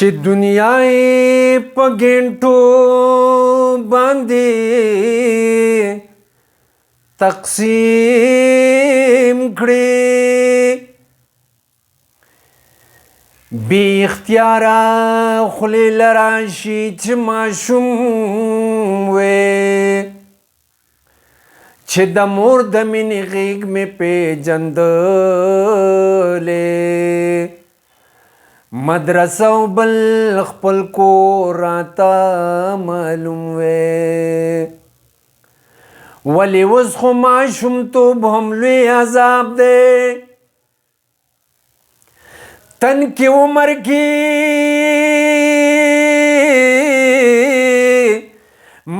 چې دنیا یې په ګنټو باندې تقسیم کړي بی اختیاره خولې لراشي چې ماشوم وې چې د مور د مینې غېږ مې پیژندلې مدرسه او بل خپل کور راته معلوم وې ولې اوس خو ماشومتوب هم لوی عذاب دی تن کې عمر کې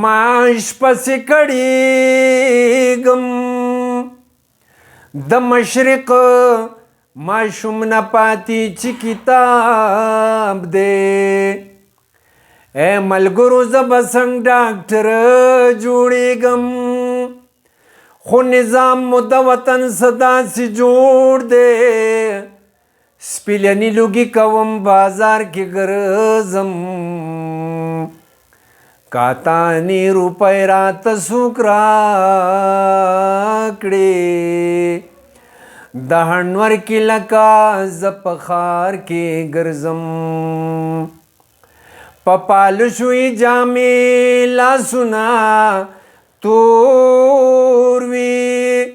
معاش پسې کړېږم د مشرق ماشوم نه پاتې چې کتاب دی اے ملګرو زه به څنګه ډاکټر جوړېږم خو نظام مو د وطن څه داسې جوړ دی سپیلنی لوګي کوم بازار کې ګرځم کاتانی روپۍ راته څوک راکړي د هنور کې لکه زه په ښار کې ګرځم په پالشوي جامې لاسونه تور وي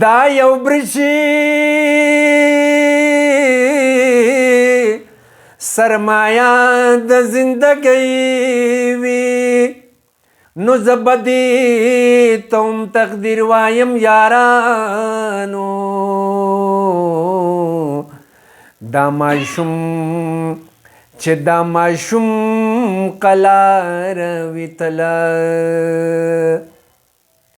دا یو برشي سرمایه د زندګۍ وي نو زه به دې ته هم تقدیر وایم یارانو دا ماشوم چې دا ماشوم قلاره وي تله